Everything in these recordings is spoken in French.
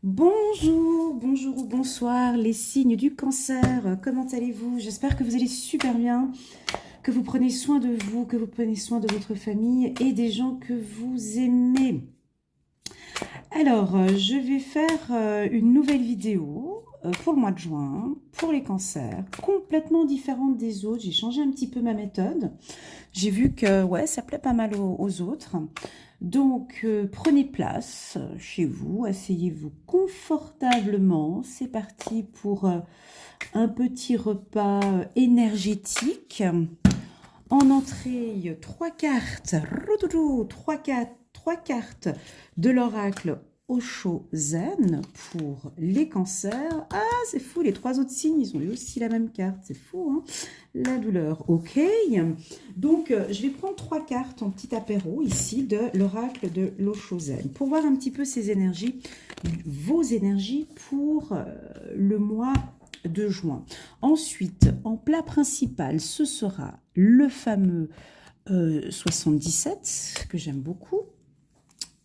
Bonjour, bonjour ou bonsoir, les signes du cancer, comment allez-vous? J'espère que vous allez super bien, que vous prenez soin de vous, que vous prenez soin de votre famille et des gens que vous aimez. Alors, je vais faire une nouvelle vidéo pour le mois de juin, pour les cancers, complètement différente des autres. J'ai changé un petit peu ma méthode. J'ai vu que ouais, ça plaît pas mal aux autres. Donc, prenez place chez vous, asseyez-vous confortablement. C'est parti pour un petit repas énergétique. En entrée, trois cartes, trois cartes de l'oracle Osho Zen pour les cancers. Ah, c'est fou, les trois autres signes, ils ont eu aussi la même carte, c'est fou, hein. La douleur, ok. Donc, je vais prendre trois cartes en petit apéro ici de l'oracle de l'Osho Zen pour voir un petit peu ces énergies, vos énergies pour le mois de juin. Ensuite, en plat principal, ce sera le fameux 77 que j'aime beaucoup.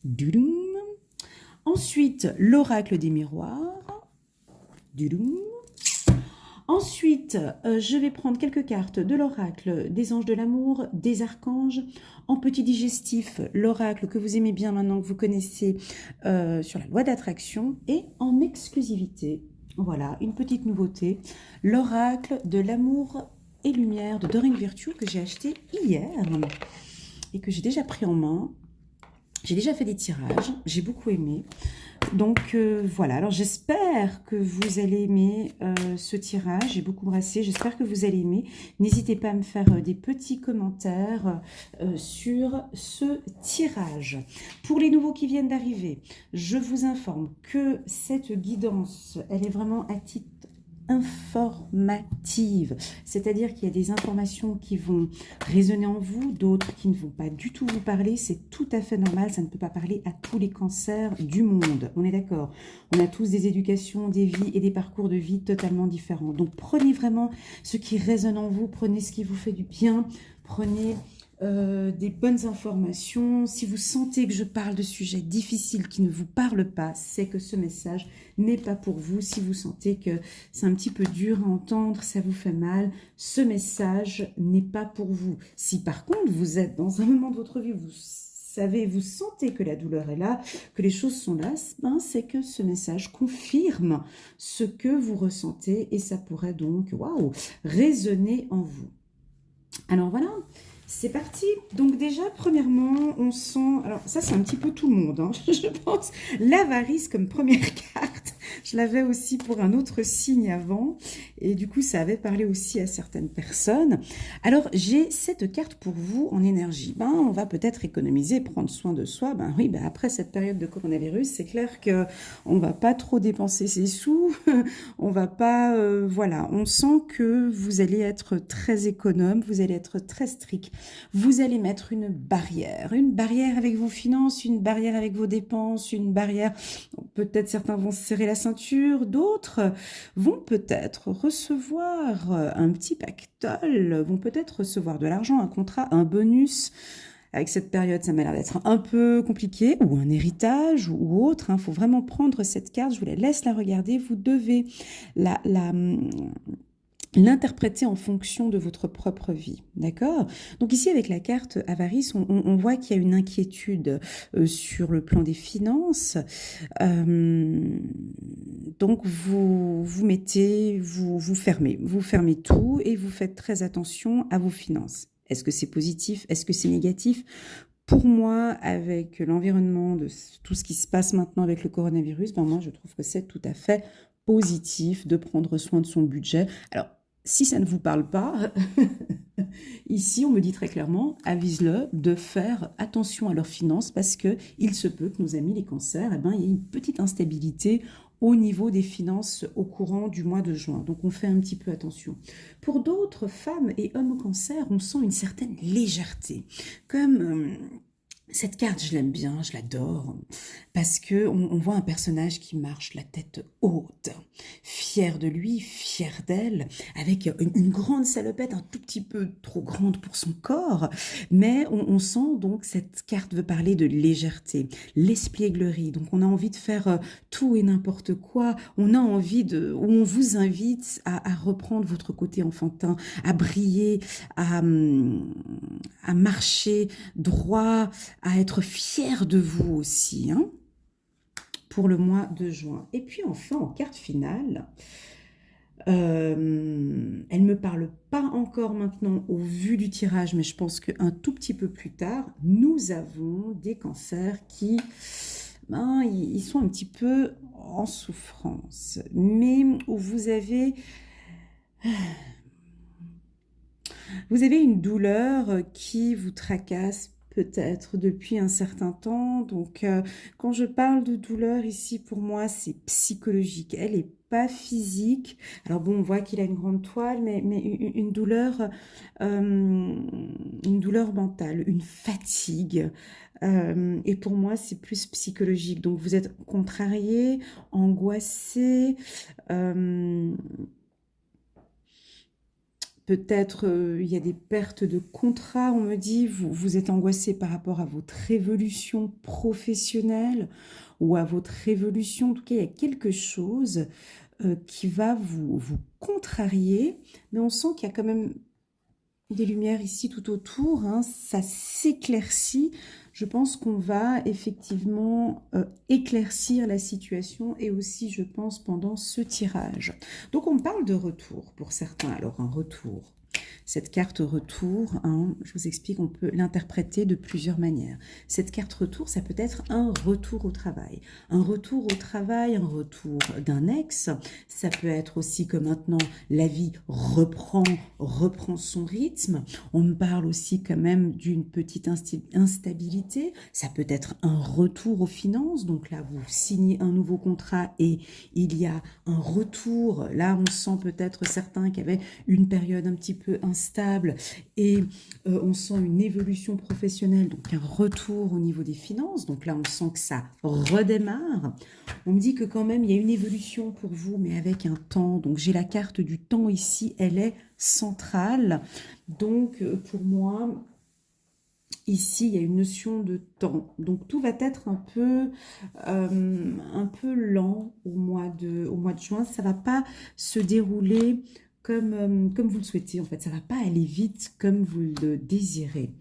Dudum. Ensuite, l'oracle des miroirs. Dudum. Ensuite, je vais prendre quelques cartes de l'oracle des anges de l'amour, des archanges. En petit digestif, l'oracle que vous aimez bien maintenant, que vous connaissez sur la loi d'attraction. Et en exclusivité, voilà, une petite nouveauté, l'oracle de l'amour et lumière de Doreen Virtue que j'ai acheté hier et que j'ai déjà pris en main. J'ai déjà fait des tirages, j'ai beaucoup aimé. Donc voilà, alors j'espère que vous allez aimer ce tirage, j'ai beaucoup brassé, j'espère que vous allez aimer. N'hésitez pas à me faire des petits commentaires sur ce tirage. Pour les nouveaux qui viennent d'arriver, je vous informe que cette guidance, elle est vraiment à titre informative, c'est-à-dire qu'il y a des informations qui vont résonner en vous, d'autres qui ne vont pas du tout vous parler, c'est tout à fait normal, ça ne peut pas parler à tous les cancers du monde, on est d'accord, on a tous des éducations, des vies et des parcours de vie totalement différents, donc prenez vraiment ce qui résonne en vous, prenez ce qui vous fait du bien, prenez des bonnes informations. Si vous sentez que je parle de sujets difficiles qui ne vous parlent pas, c'est que ce message n'est pas pour vous. Si vous sentez que c'est un petit peu dur à entendre, ça vous fait mal, ce message n'est pas pour vous. Si par contre vous êtes dans un moment de votre vie, vous savez, vous sentez que la douleur est là, que les choses sont là, ben c'est que ce message confirme ce que vous ressentez et ça pourrait donc, waouh, résonner en vous. Alors voilà, c'est parti. Donc déjà, premièrement, on sent... Alors ça, c'est un petit peu tout le monde, hein, je pense. L'avarice comme première carte. Je l'avais aussi pour un autre signe avant. Et du coup, ça avait parlé aussi à certaines personnes. Alors, j'ai cette carte pour vous en énergie. Ben, on va peut-être économiser, prendre soin de soi. Ben oui, ben après cette période de coronavirus, c'est clair qu'on ne va pas trop dépenser ses sous. On va pas... voilà, on sent que vous allez être très économe, vous allez être très strict. Vous allez mettre une barrière avec vos finances, une barrière avec vos dépenses, une barrière, peut-être certains vont se serrer la ceinture, d'autres vont peut-être recevoir un petit pactole, vont peut-être recevoir de l'argent, un contrat, un bonus. Avec cette période, ça m'a l'air d'être un peu compliqué, ou un héritage, ou autre. Il faut vraiment prendre cette carte, je vous la laisse la regarder. Vous devez l'interpréter en fonction de votre propre vie, d'accord? Donc ici, avec la carte avarice, on voit qu'il y a une inquiétude sur le plan des finances. Donc vous mettez, vous fermez tout et vous faites très attention à vos finances. Est-ce que c'est positif? Est-ce que c'est négatif? Pour moi, avec l'environnement de tout ce qui se passe maintenant avec le coronavirus, ben moi je trouve que c'est tout à fait positif de prendre soin de son budget. Alors, si ça ne vous parle pas, ici on me dit très clairement, avise-le de faire attention à leurs finances parce que il se peut que nos amis les cancers, eh ben, il y ait une petite instabilité au niveau des finances au courant du mois de juin. Donc on fait un petit peu attention. Pour d'autres femmes et hommes au cancer, on sent une certaine légèreté, comme Cette carte, je l'aime bien, je l'adore, parce que on voit un personnage qui marche la tête haute, fier de lui, fier d'elle, avec une grande salopette, un tout petit peu trop grande pour son corps, mais on sent donc cette carte veut parler de légèreté, l'espièglerie, donc on a envie de faire tout et n'importe quoi, on a envie de, on vous invite à reprendre votre côté enfantin, à briller, à marcher droit, à être fier de vous aussi, hein, pour le mois de juin. Et puis enfin, en carte finale, elle ne me parle pas encore maintenant au vu du tirage, mais je pense qu'un tout petit peu plus tard, nous avons des cancers qui, ben, ils sont un petit peu en souffrance, mais où vous avez une douleur qui vous tracasse peut-être depuis un certain temps. Donc, quand je parle de douleur ici, pour moi, c'est psychologique. Elle n'est pas physique. Alors bon, on voit qu'il a une grande toile, mais une douleur mentale, une fatigue. Et pour moi, c'est plus psychologique. Donc, vous êtes contrarié, angoissé. Peut-être il y a des pertes de contrat, on me dit, vous êtes angoissé par rapport à votre évolution professionnelle ou à votre évolution. En tout cas, il y a quelque chose qui va vous contrarier, mais on sent qu'il y a quand même des lumières ici tout autour, hein, ça s'éclaircit. Je pense qu'on va effectivement éclaircir la situation et aussi, je pense, pendant ce tirage. Donc, on parle de retour pour certains. Alors, un retour. Cette carte retour, hein, je vous explique, on peut l'interpréter de plusieurs manières. Cette carte retour, ça peut être un retour au travail. Un retour au travail, un retour d'un ex. Ça peut être aussi que maintenant, la vie reprend son rythme. On me parle aussi quand même d'une petite instabilité. Ça peut être un retour aux finances. Donc là, vous signez un nouveau contrat et il y a un retour. Là, on sent peut-être certains qui avaient une période un petit peu instable et on sent une évolution professionnelle, donc un retour au niveau des finances. Donc là, on sent que ça redémarre. On me dit que quand même, il y a une évolution pour vous, mais avec un temps. Donc j'ai la carte du temps ici, elle est centrale. Donc pour moi, ici, il y a une notion de temps. Donc tout va être un peu lent au mois de juin. Ça ne va pas se dérouler comme vous le souhaitez. En fait, ça ne va pas aller vite comme vous le désirez.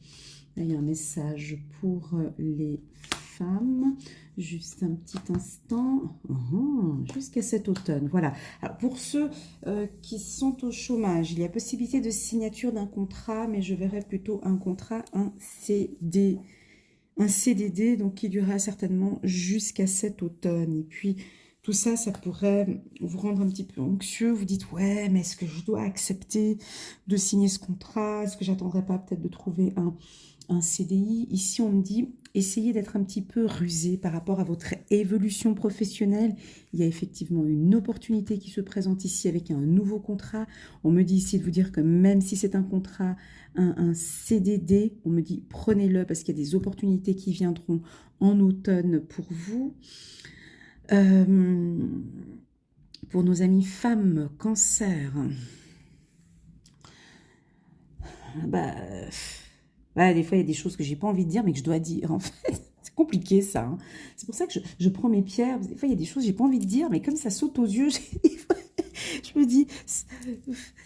Là, il y a un message pour les femmes. Juste un petit instant. Jusqu'à cet automne. Voilà. Alors, pour ceux qui sont au chômage, il y a possibilité de signature d'un contrat, mais je verrais plutôt un contrat, un CDD, donc qui durera certainement jusqu'à cet automne. Et puis, tout ça, ça pourrait vous rendre un petit peu anxieux. Vous dites, ouais, mais est-ce que je dois accepter de signer ce contrat? Est-ce que j'attendrai pas peut-être de trouver un CDI? Ici, on me dit, essayez d'être un petit peu rusé par rapport à votre évolution professionnelle. Il y a effectivement une opportunité qui se présente ici avec un nouveau contrat. On me dit ici de vous dire que même si c'est un contrat, un CDD, on me dit prenez-le parce qu'il y a des opportunités qui viendront en automne pour vous. Pour nos amis femmes, cancer, bah, des fois il y a des choses que j'ai pas envie de dire mais que je dois dire en fait. C'est compliqué ça. Hein. C'est pour ça que je prends mes pierres. Des fois il y a des choses que j'ai pas envie de dire mais comme ça saute aux yeux, je me dis,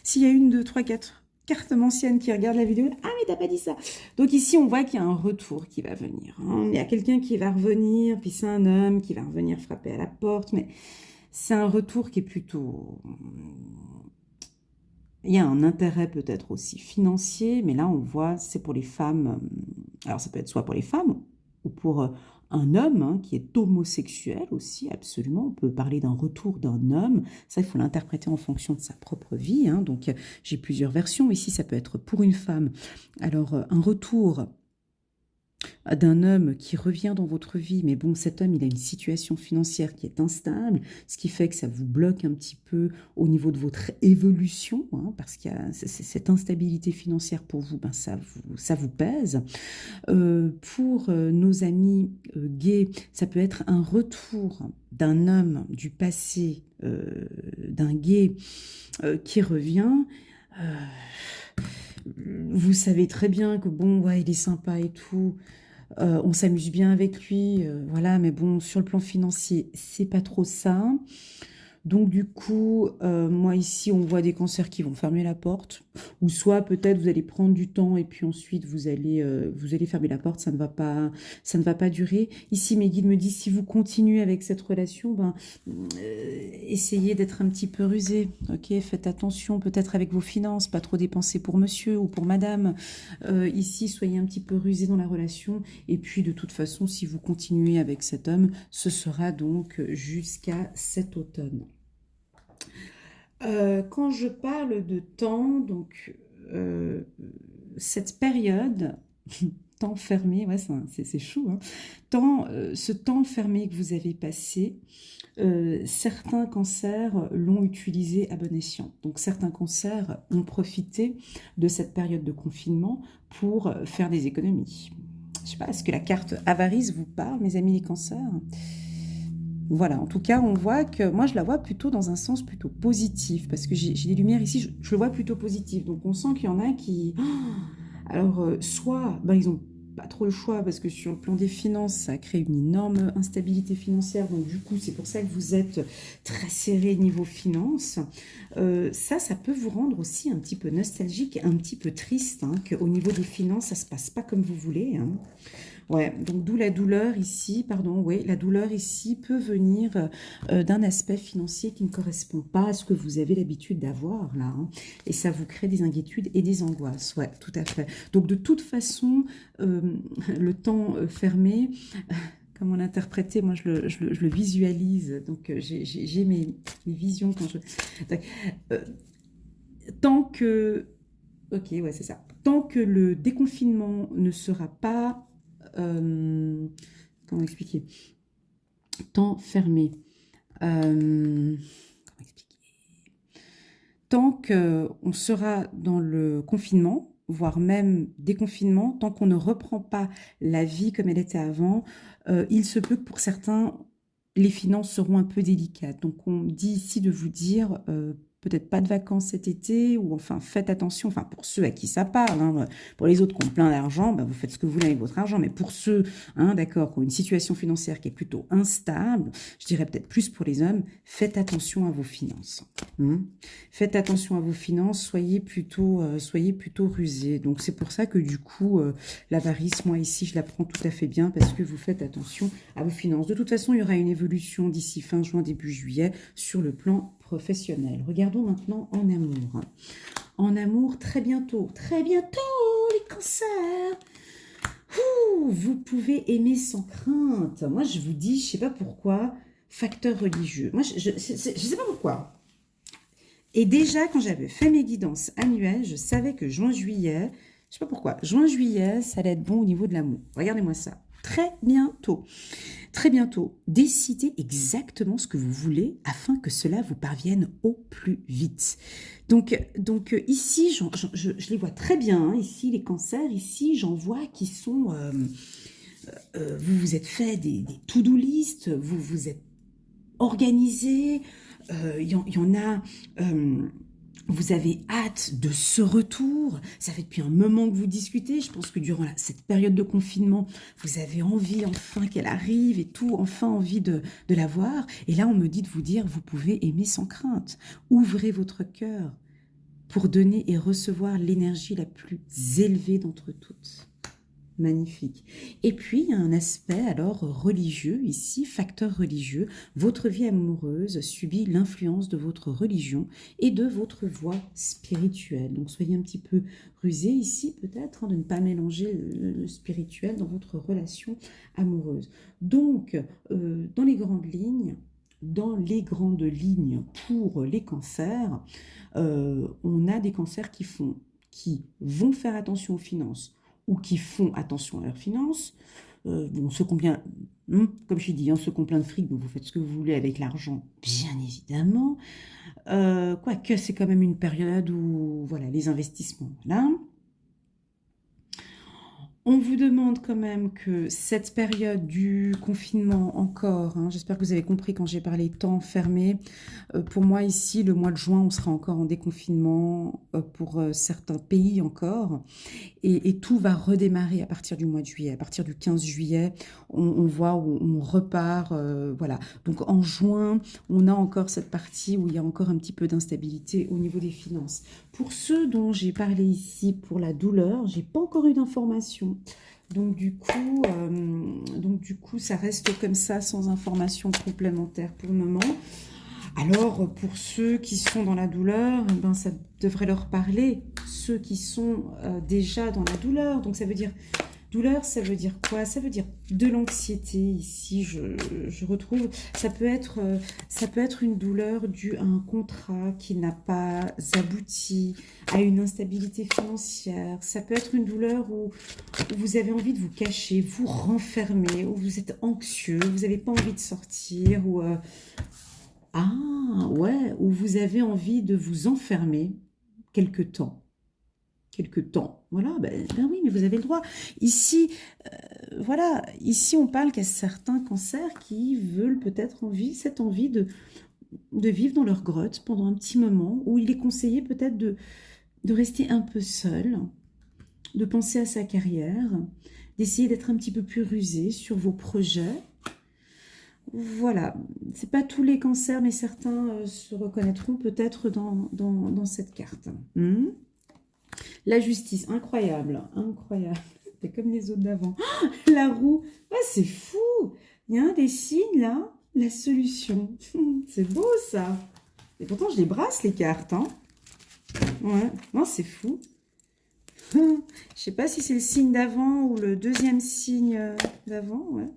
s'il y a une, deux, trois, quatre cartes anciennes qui regardent la vidéo, ah mais t'as pas dit ça. Donc ici on voit qu'il y a un retour qui va venir. Hein. Il y a quelqu'un qui va revenir, puis c'est un homme qui va revenir frapper à la porte, mais c'est un retour qui est plutôt... Il y a un intérêt peut-être aussi financier, mais là on voit, c'est pour les femmes, alors ça peut être soit pour les femmes ou pour un homme hein, qui est homosexuel aussi, absolument. On peut parler d'un retour d'un homme, ça il faut l'interpréter en fonction de sa propre vie. Hein. Donc j'ai plusieurs versions, ici ça peut être pour une femme. Alors un retour d'un homme qui revient dans votre vie, mais bon, cet homme, il a une situation financière qui est instable, ce qui fait que ça vous bloque un petit peu au niveau de votre évolution, hein, parce qu'il y a cette instabilité financière pour vous, ben ça vous pèse. Pour nos amis gays, ça peut être un retour d'un homme du passé, d'un gay qui revient. Euh, vous savez très bien que bon, ouais, il est sympa et tout, on s'amuse bien avec lui, voilà, mais bon, sur le plan financier, c'est pas trop ça. Donc du coup, moi ici, on voit des cancers qui vont fermer la porte, ou soit peut-être vous allez prendre du temps et puis ensuite vous allez fermer la porte, ça ne va pas durer. Ici, mes guides me disent, si vous continuez avec cette relation, ben, essayez d'être un petit peu rusé, ok? Faites attention peut-être avec vos finances, pas trop dépenser pour monsieur ou pour madame. Ici, soyez un petit peu rusé dans la relation, et puis de toute façon, si vous continuez avec cet homme, ce sera donc jusqu'à cet automne. Quand je parle de temps, donc cette période, temps fermé, ouais, c'est chou, hein. Ce temps fermé que vous avez passé, certains cancers l'ont utilisé à bon escient. Donc certains cancers ont profité de cette période de confinement pour faire des économies. Je ne sais pas, est-ce que la carte avarice vous parle, mes amis les cancers? Voilà, en tout cas, on voit que moi, je la vois plutôt dans un sens plutôt positif, parce que j'ai des lumières ici, je le vois plutôt positif. Donc, on sent qu'il y en a qui... Alors, soit, ben, ils n'ont pas trop le choix, parce que sur le plan des finances, ça crée une énorme instabilité financière. Donc, du coup, c'est pour ça que vous êtes très serré niveau finances. Ça peut vous rendre aussi un petit peu nostalgique, un petit peu triste, hein, qu'au niveau des finances, ça ne se passe pas comme vous voulez, hein. Ouais, donc d'où la douleur ici, pardon, oui, la douleur ici peut venir d'un aspect financier qui ne correspond pas à ce que vous avez l'habitude d'avoir là, hein. Et ça vous crée des inquiétudes et des angoisses, ouais, tout à fait. Donc de toute façon, le temps fermé, comment l'interpréter, moi je le visualise, donc j'ai mes visions quand je... Euh, tant que... Ok, ouais, c'est ça. Tant que le déconfinement ne sera pas comment expliquer? Temps fermé. Comment expliquer? Tant qu'on sera dans le confinement, voire même déconfinement, tant qu'on ne reprend pas la vie comme elle était avant, il se peut que pour certains, les finances seront un peu délicates. Donc on dit ici de vous dire peut-être pas de vacances cet été, ou enfin faites attention, enfin pour ceux à qui ça parle, hein, pour les autres qui ont plein d'argent, ben, vous faites ce que vous voulez avec votre argent, mais pour ceux, hein, d'accord, qui ont une situation financière qui est plutôt instable, je dirais peut-être plus pour les hommes, faites attention à vos finances. Faites attention à vos finances, soyez plutôt rusés. Donc c'est pour ça que du coup, l'avarice, moi ici, je la prends tout à fait bien, parce que vous faites attention à vos finances. De toute façon, il y aura une évolution d'ici fin juin, début juillet, sur le plan professionnel. Regardons maintenant en amour. En amour, très bientôt, les cancers. Ouh, vous pouvez aimer sans crainte. Moi, je vous dis, je ne sais pas pourquoi, facteur religieux. Moi, je ne sais pas pourquoi. Et déjà, quand j'avais fait mes guidances annuelles, je savais que juin-juillet, je sais pas pourquoi, juin-juillet, ça allait être bon au niveau de l'amour. Regardez-moi ça. Très bientôt, décidez exactement ce que vous voulez afin que cela vous parvienne au plus vite. Donc ici, je les vois très bien, hein, ici les cancers, ici j'en vois qui sont... vous vous êtes fait des to-do list, vous vous êtes organisé, il y en a... vous avez hâte de ce retour, ça fait depuis un moment que vous discutez, je pense que durant cette période de confinement, vous avez envie enfin qu'elle arrive et tout, enfin envie de la voir. Et là, on me dit de vous dire, vous pouvez aimer sans crainte. Ouvrez votre cœur pour donner et recevoir l'énergie la plus élevée d'entre toutes. Magnifique. Et puis, il y a un aspect alors religieux ici, facteur religieux. Votre vie amoureuse subit l'influence de votre religion et de votre voie spirituelle. Donc, soyez un petit peu rusé ici, peut-être, hein, de ne pas mélanger le spirituel dans votre relation amoureuse. Donc, dans les grandes lignes, pour les cancers, on a des cancers qui vont faire attention aux finances, ou qui font attention à leurs finances. Bon, ceux qui ont bien, comme je dis, ceux qui ont plein de fric, donc vous faites ce que vous voulez avec l'argent, bien évidemment. Quoique, c'est quand même une période où, voilà, les investissements, voilà. On vous demande quand même que cette période du confinement encore, j'espère que vous avez compris quand j'ai parlé temps fermé, pour moi ici, le mois de juin, on sera encore en déconfinement pour certains pays encore. Et tout va redémarrer à partir du mois de juillet. À partir du 15 juillet, on voit où on repart. Voilà. Donc en juin, on a encore cette partie où il y a encore un petit peu d'instabilité au niveau des finances. Pour ceux dont j'ai parlé ici pour la douleur, j'ai pas encore eu d'informations. Donc du coup, ça reste comme ça, sans information complémentaire pour le moment. Alors, pour ceux qui sont dans la douleur, ben, ça devrait leur parler, ceux qui sont déjà dans la douleur. Donc, ça veut dire, douleur, ça veut dire quoi? Ça veut dire de l'anxiété. Ici, je retrouve, ça peut être une douleur due à un contrat qui n'a pas abouti, à une instabilité financière. Ça peut être une douleur où vous avez envie de vous cacher, vous renfermer, où vous êtes anxieux, vous n'avez pas envie de sortir, ou... Ah, ouais, où vous avez envie de vous enfermer quelque temps. Quelque temps. Voilà, ben oui, mais vous avez le droit. Ici, voilà, ici on parle qu'il y a certains cancers qui veulent peut-être cette envie de vivre dans leur grotte pendant un petit moment, où il est conseillé peut-être de rester un peu seul, de penser à sa carrière, d'essayer d'être un petit peu plus rusé sur vos projets. Voilà, c'est pas tous les cancers, mais certains se reconnaîtront peut-être dans cette carte. La justice, incroyable, incroyable. C'est comme les autres d'avant. La roue, ah, c'est fou. Il y a un des signes là, la solution. C'est beau ça. Et pourtant, je les brasse les cartes. Ouais, non, c'est fou. Je sais pas si c'est le signe d'avant ou le deuxième signe d'avant, ouais.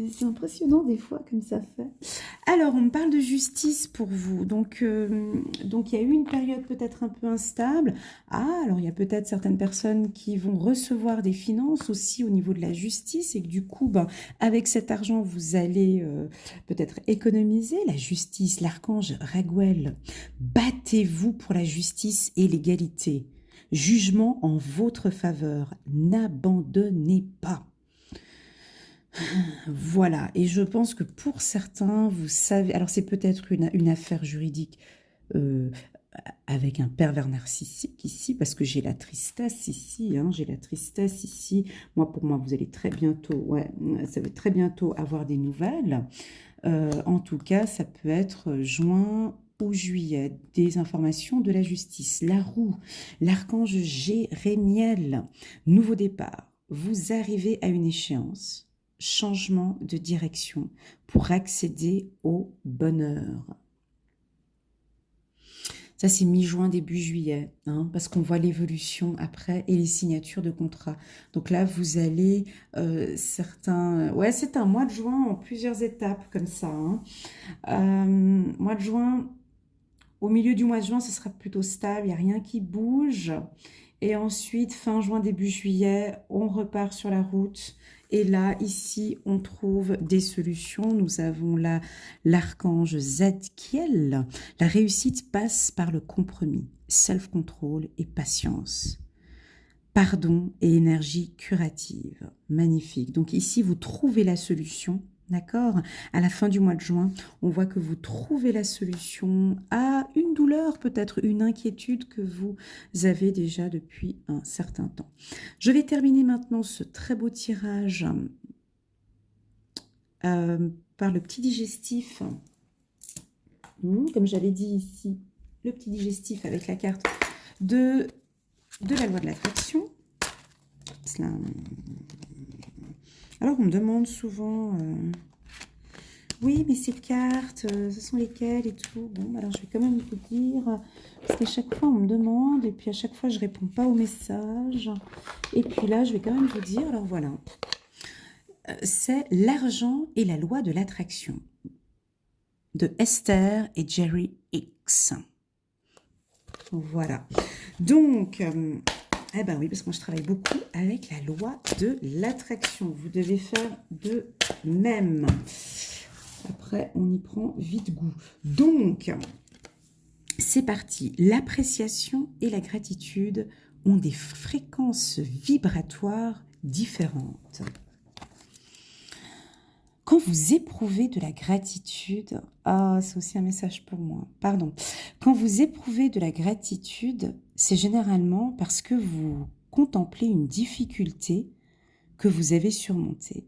C'est impressionnant des fois comme ça fait. Alors, on me parle de justice pour vous. Donc, il y a eu une période peut-être un peu instable. Ah, alors il y a peut-être certaines personnes qui vont recevoir des finances aussi au niveau de la justice et que du coup, avec cet argent, vous allez peut-être économiser. La justice, l'archange Raguel, battez-vous pour la justice et l'égalité. Jugement en votre faveur. N'abandonnez pas. Voilà, et je pense que pour certains, vous savez, alors c'est peut-être une affaire juridique avec un pervers narcissique ici, parce que j'ai la tristesse ici, j'ai la tristesse ici. Pour moi, vous allez très bientôt, ça va très bientôt avoir des nouvelles. En tout cas, ça peut être juin ou juillet, des informations de la justice. La roue, l'archange Jérémiel, nouveau départ. Vous arrivez à une échéance. Changement de direction pour accéder au bonheur. Ça, c'est mi-juin, début juillet, parce qu'on voit l'évolution après et les signatures de contrats. Donc là, vous allez certains... Ouais, c'est un mois de juin en plusieurs étapes comme ça. Mois de juin, au milieu du mois de juin, ce sera plutôt stable, il n'y a rien qui bouge. Et ensuite, fin juin, début juillet, on repart sur la route. Et là, ici, on trouve des solutions. Nous avons là l'archange Zadkiel. La réussite passe par le compromis, self-control et patience. Pardon et énergie curative. Magnifique. Donc ici, vous trouvez la solution. D'accord? À la fin du mois de juin, on voit que vous trouvez la solution à une douleur, peut-être une inquiétude que vous avez déjà depuis un certain temps. Je vais terminer maintenant ce très beau tirage par le petit digestif. Comme j'avais dit ici, le petit digestif avec la carte de la loi de l'attraction. Alors, on me demande souvent, oui, mais ces cartes, ce sont lesquelles et tout. Bon, alors je vais quand même vous dire, parce qu'à chaque fois, on me demande, et puis à chaque fois, je ne réponds pas aux messages. Et puis là, je vais quand même vous dire, alors voilà, c'est l'argent et la loi de l'attraction de Esther et Jerry X. Voilà. Donc, Eh ben oui, parce que moi je travaille beaucoup avec la loi de l'attraction. Vous devez faire de même. Après, on y prend vite goût. Donc, c'est parti. L'appréciation et la gratitude ont des fréquences vibratoires différentes. Quand vous éprouvez de la gratitude, ah, c'est aussi un message pour moi, pardon. Quand vous éprouvez de la gratitude, c'est généralement parce que vous contemplez une difficulté que vous avez surmontée.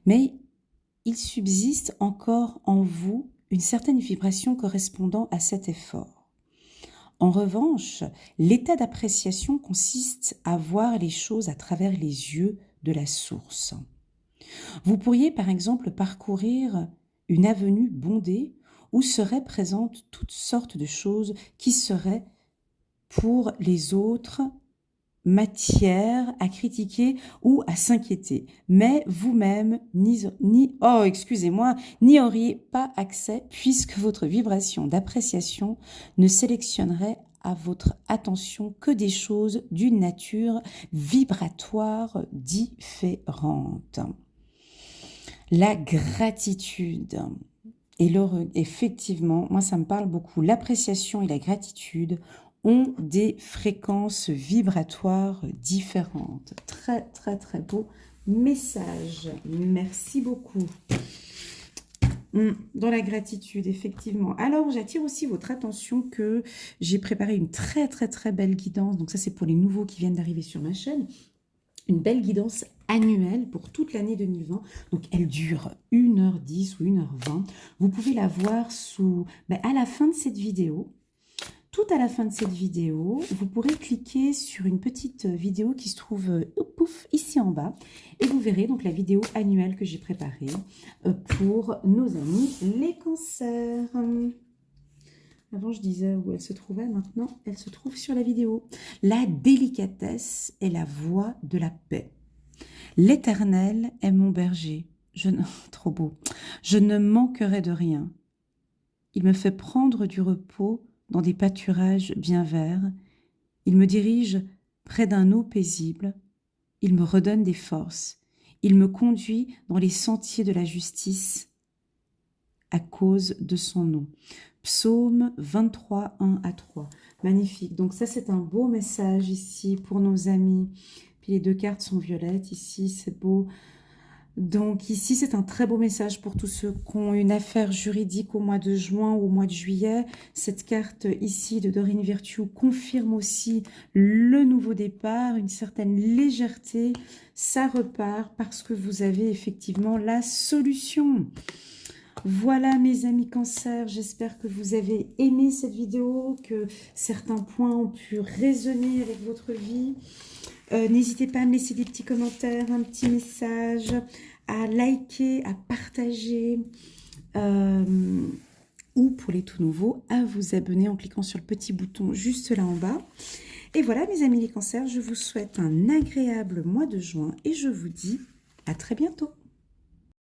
Mais il subsiste encore en vous une certaine vibration correspondant à cet effort. En revanche, l'état d'appréciation consiste à voir les choses à travers les yeux de la source. Vous pourriez par exemple parcourir une avenue bondée où seraient présentes toutes sortes de choses qui seraient pour les autres matière à critiquer ou à s'inquiéter. Mais vous-même n'y auriez pas accès puisque votre vibration d'appréciation ne sélectionnerait à votre attention que des choses d'une nature vibratoire différente. La gratitude et effectivement, moi ça me parle beaucoup. L'appréciation et la gratitude ont des fréquences vibratoires différentes. Très, très, très beau message. Merci beaucoup. Dans la gratitude, effectivement. Alors, j'attire aussi votre attention que j'ai préparé une très, très, très belle guidance. Donc ça, c'est pour les nouveaux qui viennent d'arriver sur ma chaîne. Une belle guidance annuelle pour toute l'année 2020. Donc, elle dure 1h10 ou 1h20. Vous pouvez la voir à la fin de cette vidéo. Tout à la fin de cette vidéo, vous pourrez cliquer sur une petite vidéo qui se trouve ici en bas. Et vous verrez donc la vidéo annuelle que j'ai préparée pour nos amis les cancers. Avant, je disais où elle se trouvait. Maintenant, elle se trouve sur la vidéo. La délicatesse est la voie de la paix. L'Éternel est mon berger. Trop beau. Je ne manquerai de rien. Il me fait prendre du repos dans des pâturages bien verts. Il me dirige près d'un eau paisible. Il me redonne des forces. Il me conduit dans les sentiers de la justice à cause de son nom. Psaume 23, 1 à 3. Magnifique. Donc ça, c'est un beau message ici pour nos amis. Puis les deux cartes sont violettes. Ici, c'est beau. Donc ici, c'est un très beau message pour tous ceux qui ont une affaire juridique au mois de juin ou au mois de juillet. Cette carte ici de Dorine Virtue confirme aussi le nouveau départ, une certaine légèreté. Ça repart parce que vous avez effectivement la solution. Voilà mes amis Cancer, j'espère que vous avez aimé cette vidéo, que certains points ont pu résonner avec votre vie. N'hésitez pas à me laisser des petits commentaires, un petit message, à liker, à partager, ou pour les tout nouveaux, à vous abonner en cliquant sur le petit bouton juste là en bas. Et voilà mes amis les cancers, je vous souhaite un agréable mois de juin et je vous dis à très bientôt.